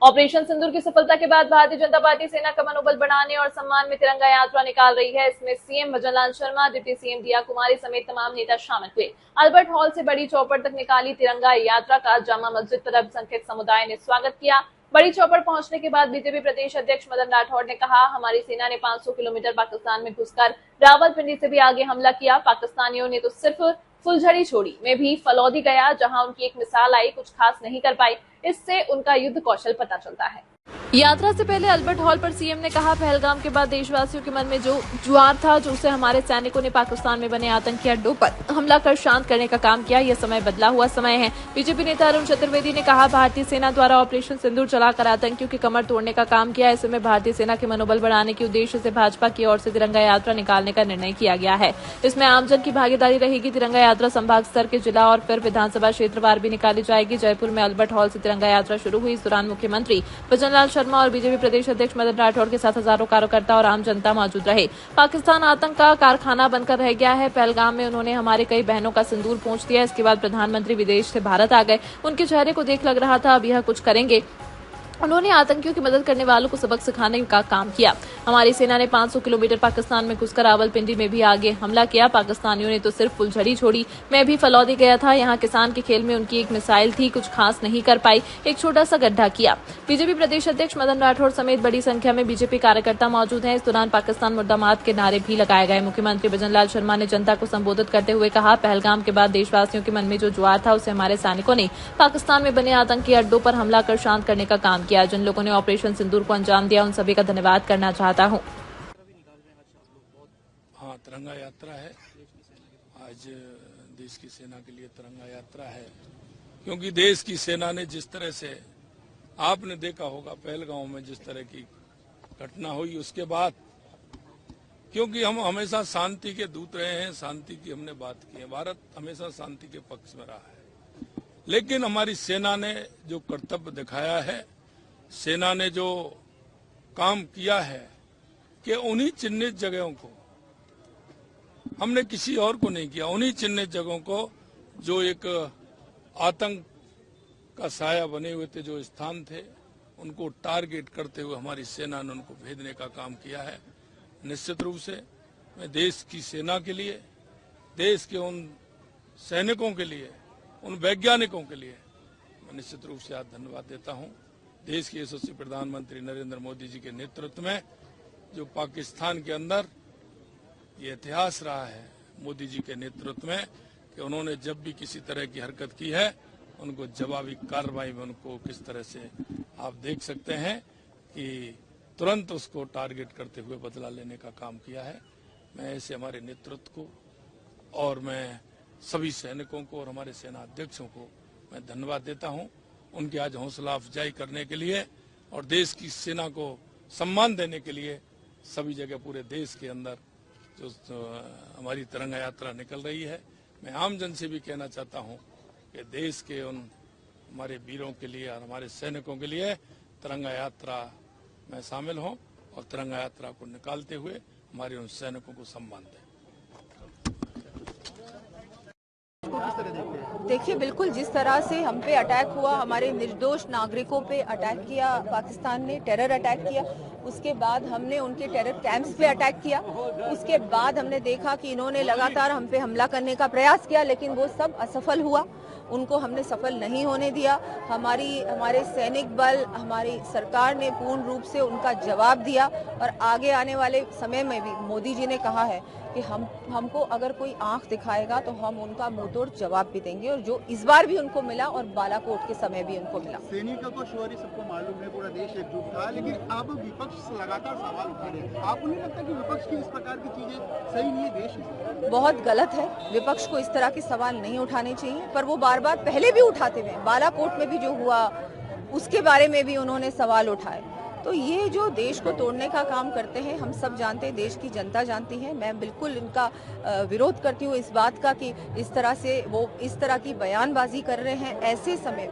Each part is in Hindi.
ऑपरेशन सिंदूर की सफलता के बाद भारतीय जनता पार्टी सेना का मनोबल बढ़ाने और सम्मान में तिरंगा यात्रा निकाल रही है। इसमें CM Bhajanlal Sharma, deputy CM दिया कुमारी समेत तमाम नेता शामिल हुए। अल्बर्ट हॉल से बड़ी चौपड़ तक निकाली तिरंगा यात्रा का जामा मस्जिद पर अल्पसंख्यक समुदाय ने स्वागत किया। बड़ी चौपड़ पहुंचने के बाद बीजेपी प्रदेश अध्यक्ष मदन राठौड़ ने कहा, हमारी सेना ने 500 किलोमीटर पाकिस्तान में घुसकर रावलपिंडी से भी आगे हमला किया। पाकिस्तानियों ने तो सिर्फ फुलझड़ी छोड़ी में भी फलौदी गया, जहां उनकी एक मिसाल आई, कुछ खास नहीं कर पाई। इससे उनका युद्ध कौशल पता चलता है। यात्रा से पहले अल्बर्ट हॉल पर सीएम ने कहा, पहलगाम के बाद देशवासियों के मन में जो जुआर था, जो उसे हमारे सैनिकों ने पाकिस्तान में बने आतंकी अड्डों पर हमला कर शांत करने का काम किया। यह समय बदला हुआ समय है। बीजेपी नेता अरुण चतुर्वेदी ने कहा, भारतीय सेना द्वारा ऑपरेशन सिंदूर चलाकर आतंकियों की कमर तोड़ने का काम किया। ऐसे में भारतीय सेना के मनोबल बढ़ाने के उद्देश्य से भाजपा की ओर से तिरंगा यात्रा निकालने का निर्णय किया गया है। इसमें आमजन की भागीदारी रहेगी। तिरंगा यात्रा संभाग स्तर के जिला और फिर विधानसभा क्षेत्रवार भी निकाली जाएगी। जयपुर में अल्बर्ट हॉल से तिरंगा यात्रा शुरू हुई। इस दौरान मुख्यमंत्री भजनलाल शर्मा और बीजेपी प्रदेश अध्यक्ष मदन राठौड़ के साथ हजारों कार्यकर्ता और आम जनता मौजूद रहे। पाकिस्तान आतंक का कारखाना बनकर रह गया है। पहलगाम में उन्होंने हमारे कई बहनों का सिंदूर पोंछ दिया। इसके बाद प्रधानमंत्री विदेश से भारत आ गए। उनके चेहरे को देख लग रहा था अब यह कुछ करेंगे। उन्होंने आतंकियों की मदद करने वालों को सबक सिखाने का काम किया। हमारी सेना ने 500 किलोमीटर पाकिस्तान में घुसकर रावलपिंडी में भी आगे हमला किया। पाकिस्तानियों ने तो सिर्फ फुलझड़ी छोड़ी, मैं भी फलौदी गया था। यहाँ किसान के खेल में उनकी एक मिसाइल थी, कुछ खास नहीं कर पाई, एक छोटा सा गड्ढा किया। बीजेपी प्रदेश अध्यक्ष मदन राठौड़ समेत बड़ी संख्या में बीजेपी कार्यकर्ता मौजूद हैं। इस दौरान पाकिस्तान मुर्दाबाद के नारे भी लगाए गए। मुख्यमंत्री भजनलाल शर्मा ने जनता को संबोधित करते हुए कहा, पहलगाम के बाद देशवासियों के मन में जो जुआर था, उसे हमारे सैनिकों ने पाकिस्तान में बने आतंकी अड्डों पर हमला कर शांत करने का काम किया। जिन लोगों ने ऑपरेशन सिंदूर को अंजाम दिया, उन सभी का धन्यवाद करना चाहता हूं। हाँ, तिरंगा यात्रा है आज देश की सेना के लिए। तिरंगा यात्रा है क्योंकि देश की सेना ने जिस तरह से आपने देखा होगा पहलगांव में जिस तरह की घटना हुई, उसके बाद क्योंकि हम हमेशा शांति के दूत रहे हैं, शांति की हमने बात की है, भारत हमेशा शांति के पक्ष में रहा है। लेकिन हमारी सेना ने जो कर्तव्य दिखाया है, सेना ने जो काम किया है कि उन्हीं चिन्हित जगहों को, हमने किसी और को नहीं किया, उन्हीं चिन्हित जगहों को जो एक आतंक का साया बने हुए थे, जो स्थान थे, उनको टारगेट करते हुए हमारी सेना ने उनको भेदने का काम किया है। निश्चित रूप से मैं देश की सेना के लिए, देश के उन सैनिकों के लिए, उन वैज्ञानिकों के लिए मैं निश्चित रूप से आज धन्यवाद देता हूं। देश के यशस्वी प्रधानमंत्री नरेंद्र मोदी जी के नेतृत्व में जो पाकिस्तान के अंदर ये इतिहास रहा है, मोदी जी के नेतृत्व में, कि उन्होंने जब भी किसी तरह की हरकत की है, उनको जवाबी कार्रवाई में उनको किस तरह से आप देख सकते हैं कि तुरंत उसको टारगेट करते हुए बदला लेने का काम किया है। मैं ऐसे हमारे नेतृत्व को और मैं सभी सैनिकों को और हमारे सेना अध्यक्षों को मैं धन्यवाद देता हूं, उनकी आज हौसला अफजाई करने के लिए और देश की सेना को सम्मान देने के लिए सभी जगह पूरे देश के अंदर जो हमारी तिरंगा यात्रा निकल रही है। मैं आम जन से भी कहना चाहता हूं कि देश के उन हमारे वीरों के लिए और हमारे सैनिकों के लिए तिरंगा यात्रा में शामिल हों और तिरंगा यात्रा को निकालते हुए हमारे उन सैनिकों को सम्मान दें। देखिए, बिल्कुल जिस तरह से हम पे अटैक हुआ, हमारे निर्दोष नागरिकों पे अटैक किया पाकिस्तान ने, टेरर अटैक किया, उसके बाद हमने उनके टेरर कैंप्स पे अटैक किया, उसके बाद हमने देखा कि इन्होंने लगातार हम पे हमला करने का प्रयास किया, लेकिन वो सब असफल हुआ, उनको हमने सफल नहीं होने दिया। हमारे सैनिक बल, हमारी सरकार ने पूर्ण रूप से उनका जवाब दिया और आगे आने वाले समय में भी मोदी जी ने कहा है कि हमको अगर कोई आंख दिखाएगा तो हम उनका मुंहतोड़ जवाब भी देंगे, और जो इस बार भी उनको मिला और बालाकोट के समय भी उनको मिला। सैनिकों को शौर्य सबको मालूम है, पूरा देश एकजुट था, लेकिन अब विपक्ष लगातार सवाल उठा रहे हैं। आपको नहीं लगता कि विपक्ष की इस प्रकार की चीजें सही नहीं है देश में? बहुत गलत है, विपक्ष को इस तरह के सवाल नहीं उठाने चाहिए, पर वो बार बार पहले भी उठाते हुए, बालाकोट में भी जो हुआ उसके बारे में भी उन्होंने सवाल उठाए। तो ये जो देश को तोड़ने का काम करते हैं, हम सब जानते हैं, देश की जनता जानती है। मैं बिल्कुल इनका विरोध करती हूँ इस बात का कि इस तरह से वो इस तरह की बयानबाजी कर रहे हैं। ऐसे समय,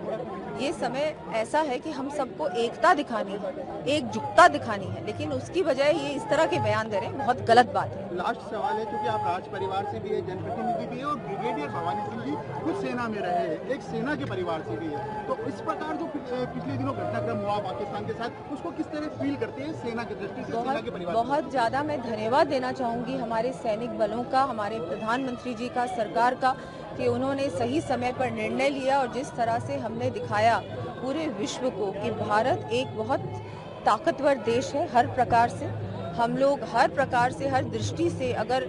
ये समय ऐसा है कि हम सबको एकता दिखानी है, एकजुटता दिखानी है, लेकिन उसकी बजाय ये इस तरह के बयान दे रहे हैं, बहुत गलत बात है। लास्ट सवाल है, क्योंकि आप राज परिवार से भी है, जनप्रतिनिधि भी है और ब्रिगेडियर भवानी सिंह जी खुद सेना में रहे हैं, एक सेना के परिवार से भी है, तो इस प्रकार जो पिछले दिनों घटनाक्रम हुआ हुआ पाकिस्तान के साथ, उसको किस तरह फील करते हैं सेना की दृष्टि से, सेना के परिवार बहुत ज़्यादा मैं धन्यवाद देना चाहूँगी हमारे सैनिक बलों का, हमारे प्रधानमंत्री जी का, सरकार का, कि उन्होंने सही समय पर निर्णय लिया और जिस तरह से हमने दिखाया पूरे विश्व को कि भारत एक बहुत ताकतवर देश है हर प्रकार से। हम लोग हर प्रकार से, हर दृष्टि से अगर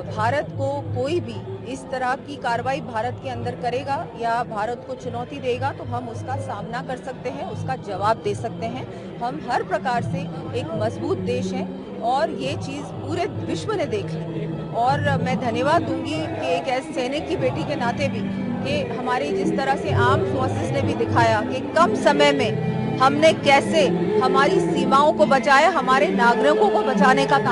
भारत को कोई भी इस तरह की कार्रवाई भारत के अंदर करेगा या भारत को चुनौती देगा तो हम उसका सामना कर सकते हैं, उसका जवाब दे सकते हैं। हम हर प्रकार से एक मजबूत देश हैं और ये चीज़ पूरे विश्व ने देख ली। और मैं धन्यवाद दूंगी कि एक ऐसे सैनिक की बेटी के नाते भी कि हमारी जिस तरह से आर्म्ड फोर्सेस ने भी दिखाया कि कम समय में हमने कैसे हमारी सीमाओं को बचाया, हमारे नागरिकों को बचाने का काम